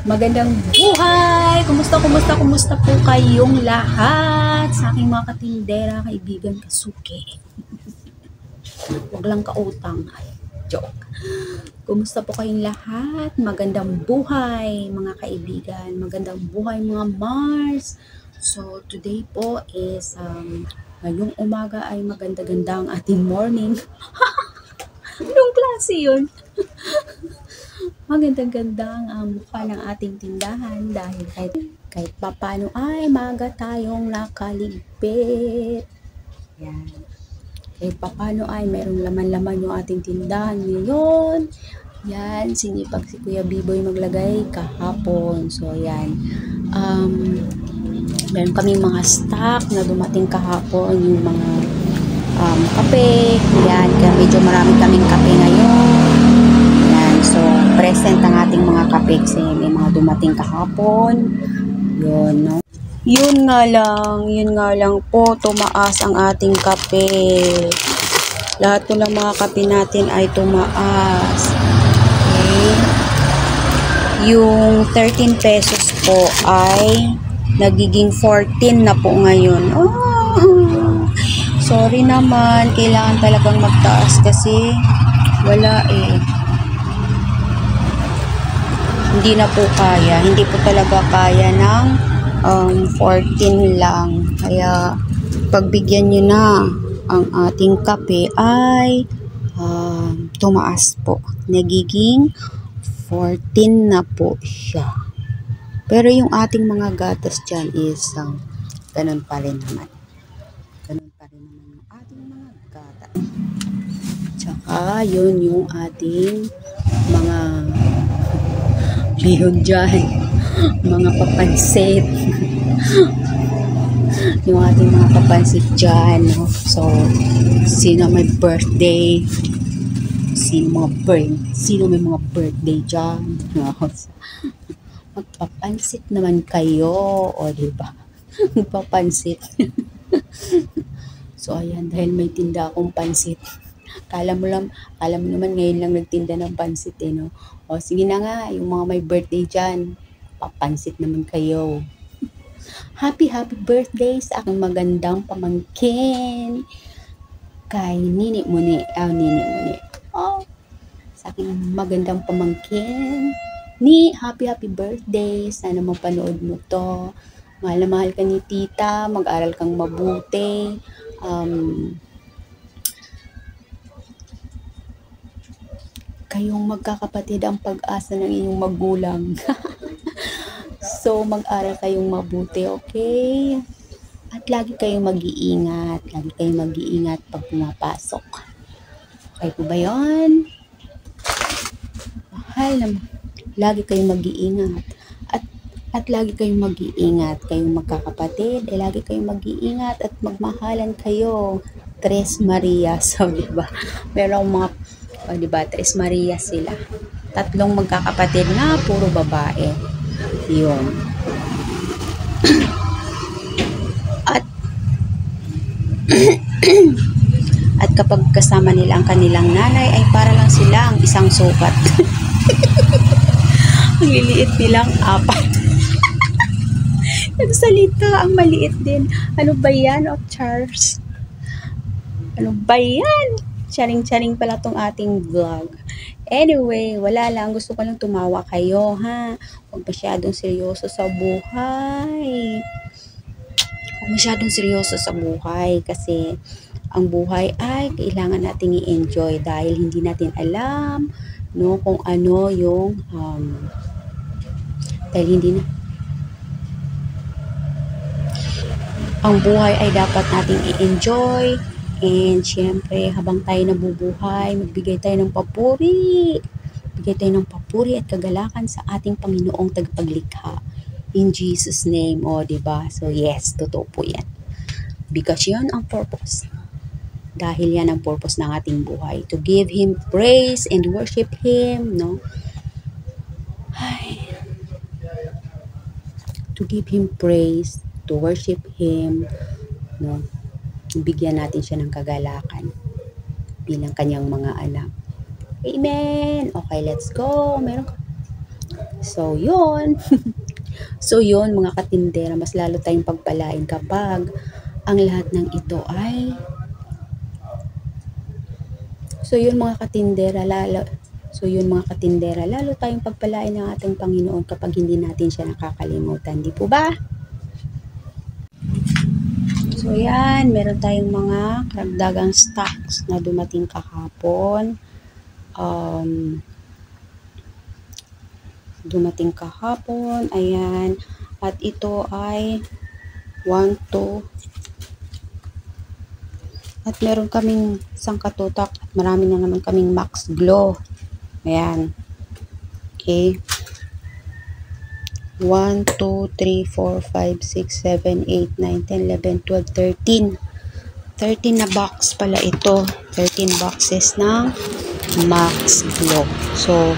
Magandang buhay! Kumusta po kayong lahat? Sa aking mga katindera, kaibigan, kasuki. Huwag lang kautang. Ay, joke. Kumusta po kayong lahat? Magandang buhay, mga kaibigan. Magandang buhay, mga Mars. So, today po is, ngayong umaga ay maganda-ganda ang ating morning. Anong klase yun? Magandang-ganda ang mukha ng ating tindahan dahil kahit papano ay maga tayong nakaligpit. Yan. Kahit papano ay merong laman-laman yung ating tindahan ngayon. Yan, sinipag si Kuya Biboy maglagay kahapon. So, yan. Meron kaming mga stock na dumating kahapon, yung mga kape. Yan, kaya medyo marami kaming kape ngayon. So, present ang ating mga kape kasi may mga dumating kahapon. Yun, no? Yun nga lang po, tumaas ang ating kape. Lahat po ng mga kape natin ay tumaas. Okay? Yung 13 pesos po ay nagiging 14 na po ngayon. Oh, sorry naman, kailangan talagang magtaas kasi wala hindi na po kaya, hindi po talaga kaya ng 14 lang. Kaya pagbigyan nyo na ang ating kape ay tumaas po. Nagiging 14 na po siya. Pero yung ating mga gatas dyan is ganun pa rin naman. Ganun pa rin naman yung ating mga gatas. Tsaka yun yung ating mga bihon dyan, mga papansit. Yung ating mga papansit dyan, no? So, sino may birthday, sino may mga birthday dyan, no? So, magpapansit naman kayo, o diba? Magpapansit. So, ayan, dahil may tinda akong pansit. Kala mo naman ngayon lang nagtinda ng pansit no? O sige na nga, yung mga may birthday dyan, papansit naman kayo. Happy birthday sa aking magandang pamangkin. Kay Nini Muni. Oh, sa aking magandang pamangkin. Happy birthday. Sana mapanood mo to. Mahal na mahal ka ni tita. Mag-aral kang mabuti. Kayong magkakapatid ang pag-asa ng inyong magulang. So, mag-aral kayong mabuti, okay? At lagi kayong mag-iingat. Pag pumapasok. Okay po ba yun? Mahal naman. Lagi kayong mag-iingat. At lagi kayong mag-iingat. Kayong magkakapatid, lagi kayong mag-iingat at magmahalan kayo. Tres Maria. So, diba? Meron mga diba, Tres Maria sila. 3 magkakapatid na puro babae. Yun. At kapag kasama nila ang kanilang nanay ay para lang sila ang isang sukat. Ang liliit nilang 4. Nagsalita ang maliit din. Ano ba yan, Charles? Ano ba yan? Charing-charing pala tong ating vlog. Anyway, wala lang. Gusto ko lang tumawa kayo, ha? Huwag masyadong seryoso sa buhay. Kasi ang buhay ay kailangan nating i-enjoy dahil hindi natin alam, no, kung ano yung ang buhay ay dapat nating i-enjoy. And syempre, habang tayo nabubuhay, magbigay tayo ng papuri. Bigay tayo ng papuri at kagalakan sa ating Panginoong tagapaglikha. In Jesus' name, diba? So yes, totoo po yan. Because yan ang purpose. Dahil yan ang purpose ng ating buhay. To give Him praise and worship Him, no? To give Him praise, to worship Him, no? Bigyan natin siya ng kagalakan bilang kanyang mga anak. Amen! Okay, let's go. So, yun. So, yun mga katindera, mas lalo tayong pagpalain kapag ang lahat ng ito ay mga katindera, lalo tayong pagpalain ng ating Panginoon kapag hindi natin siya nakakalimutan. Di po ba? So, yan. Meron tayong mga karagdagang stocks na dumating kahapon. Ayan. At ito ay 1, 2. At meron kaming isang katutak at marami na naman kaming Max Glow. Ayan. Okay. 1, 2, 3, 4, 5, 6, 7, 8, 9, 10, 11, 12, 13. 13 na box pala ito. 13 boxes ng Max Glow. So,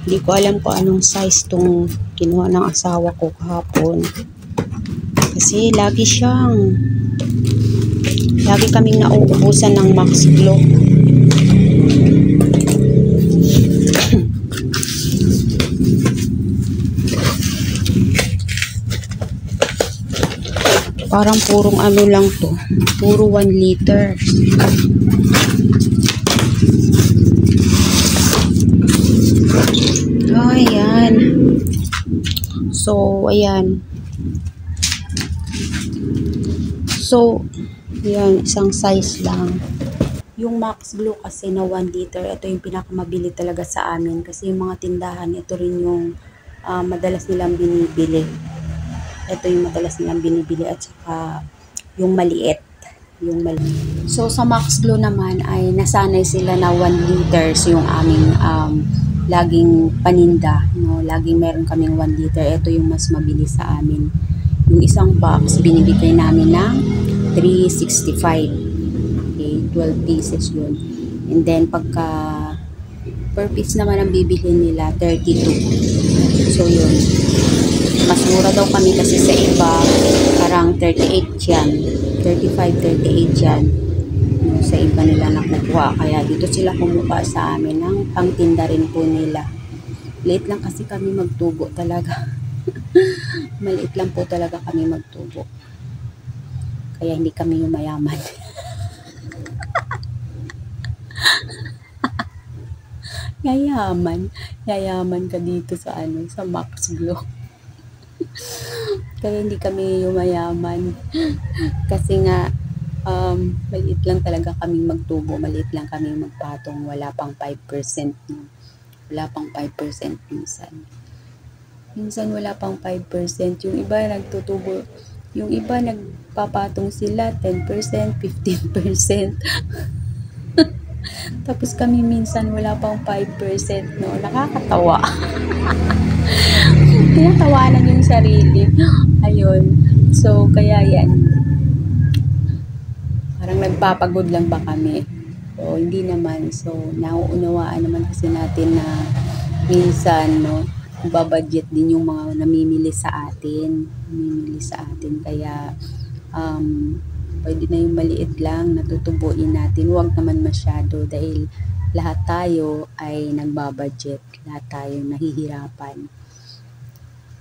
hindi ko alam kung anong size tong kinuha ng asawa ko kahapon. Kasi lagi kaming nauubusan ng Max Glow. Parang purong ano lang to. Puro 1 liter. Ayan. So, ayan. So, ayan, isang size lang. Yung Max Glow kasi na 1 liter, ito yung pinakamabili talaga sa amin. Kasi yung mga tindahan, ito rin yung madalas nilang binibili. Ito yung madalas nilang binibili at saka yung maliit. So, sa Max Glow naman ay nasanay sila na 1 liters yung aming laging paninda. No? Laging meron kaming 1 liter. Ito yung mas mabilis sa amin. Yung isang box, binibigay namin ng 365. Okay, 12 pieces yun. And then, pagka per piece naman ang bibilhin nila, 32. So, yun. Mas mura daw kami kasi sa iba, parang 38 yan. 35, 38 yan. No, sa iba nila nakukuha. Kaya dito sila kumuha sa amin ng pangtinda rin po nila. Late lang kasi kami magtubo talaga. Maliit lang po talaga kami magtubo. Kaya hindi kami yumayaman. Yayaman ka dito sa sa Max Glow. Kaya hindi kami yumayaman. Kasi nga, maliit lang talaga kaming magtubo. Maliit lang kaming magpatong. Wala pang 5%. No? Wala pang 5% minsan. Minsan wala pang 5%. Yung iba nagtutubo. Yung iba nagpapatong sila 10%, 15%. Tapos kami minsan wala pang 5%. No? Nakakatawa. Tinatawanan yung sarili. Ayun. So, kaya yan. Parang nagpapagod lang ba kami? So, hindi naman. So, nauunawaan naman kasi natin na minsan, no, babudget din yung mga namimili sa atin. Kaya, pwede na yung maliit lang, natutubuin natin. Huwag naman masyado dahil lahat tayo ay nagbabudget. Lahat tayo nahihirapan.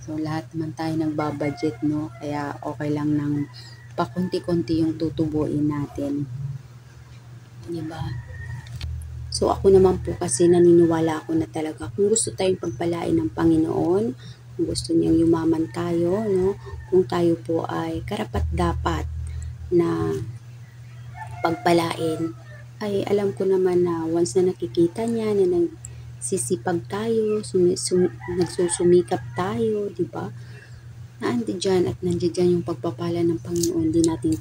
So, lahat naman tayo nagbabudget, no? Kaya, okay lang ng pakunti-kunti yung tutubuin natin. Diba? So, ako naman po kasi naniniwala ako na talaga kung gusto tayong pagpalain ng Panginoon, kung gusto niyang yumaman tayo, no? Kung tayo po ay karapat-dapat na pagpalain, ay alam ko naman na once na nakikita niya na nagsisipag tayo, nagsusumikap tayo, di ba? Nandiyan at nandiyan yung pagpapala ng Panginoon. Di natin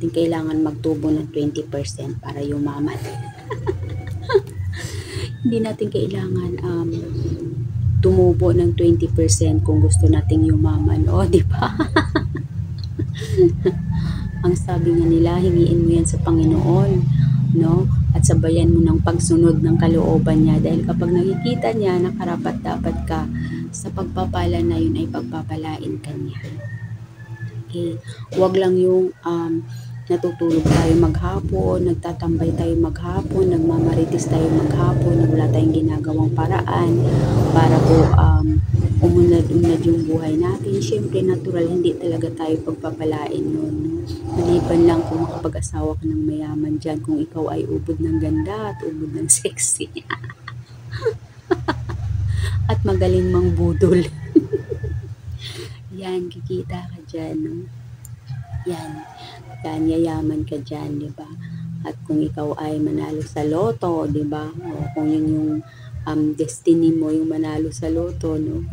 kailangan magtubo ng 20% para yumaman. Hindi natin kailangan tumubo ng 20% kung gusto nating yumaman. O, di ba? Ang sabi nga nila, hingiin mo yan sa Panginoon, no? At sabayan mo ng pagsunod ng kalooban niya, dahil kapag nakikita niya na karapat-dapat ka sa pagpapala na yun, ay pagpapalain ka niya. Okay? Huwag lang yung natutulog tayo maghapon, nagtatambay tayo maghapon, nagmamarites tayo maghapon, na wala tayong ginagawang paraan para po umunlad-unlad yung buhay natin. Siyempre, natural, hindi talaga tayo pagpapalain nun. Maliban lang kung makapag-asawa ka ng mayaman dyan, kung ikaw ay ubod ng ganda at ubod ng sexy. At magaling mang budol. Yan, kikita ka dyan, no? Yan, yayaman ka dyan, di ba? At kung ikaw ay manalo sa loto, di ba? O kung yun yung destiny mo, yung manalo sa loto, no?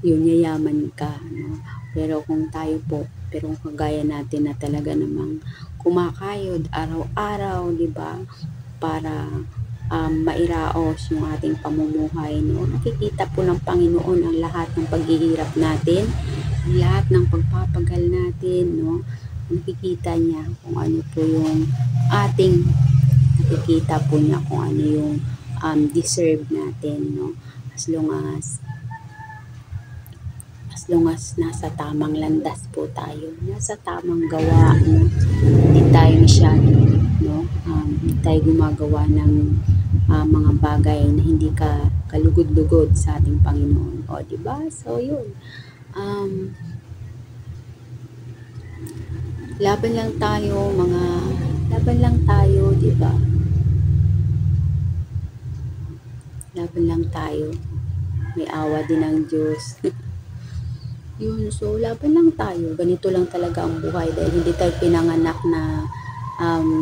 Yun, yayaman ka, no? Pero kung kung kagaya natin na talaga namang kumakayod araw-araw, di ba? Para mairaos yung ating pamumuhay, no? Nakikita po ng Panginoon ang lahat ng paghihirap natin, lahat ng pagpapagal natin, no? Nakikita niya kung ano po yung nakikita po niya kung ano yung deserve natin, no? As long as nasa tamang landas po tayo, nasa tamang gawa, no? Hindi tayo masyado, no? Hindi tayo gumagawa ng mga bagay na hindi ka kalugod-lugod sa ating Panginoon. O, diba? So, yun. Laban lang tayo, di ba? Laban lang tayo. May awa din ng Diyos. Yun, so laban lang tayo. Ganito lang talaga ang buhay dahil hindi tayo pinanganak na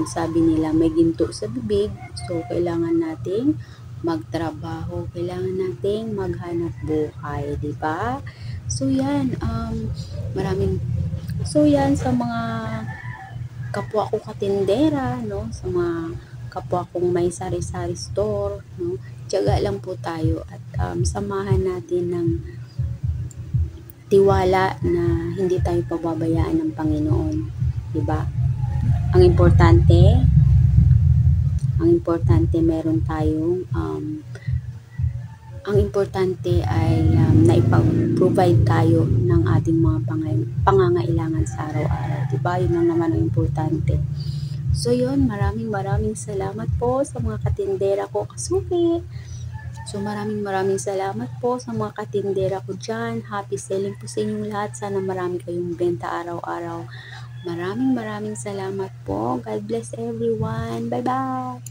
sabi nila may ginto sa bibig. So, kailangan nating magtrabaho. Kailangan nating maghanap buhay, di ba? So, yan. So, yan sa mga kapwa ko katindera, no? Sa mga kapwa kong may sari-sari store, no? Tiyaga lang po tayo at samahan natin ng tiwala na hindi tayo pababayaan ng Panginoon, di ba? Ang importante meron tayong ang importante ay naipag-provide tayo ng ating mga pangangailangan sa araw-araw. Diba? Yun lang naman ang importante. So yun, maraming salamat po sa mga katindera ko kasuki. So maraming salamat po sa mga katindera ko dyan. Happy selling po sa inyong lahat. Sana marami kayong benta araw-araw. Maraming salamat po. God bless everyone. Bye-bye.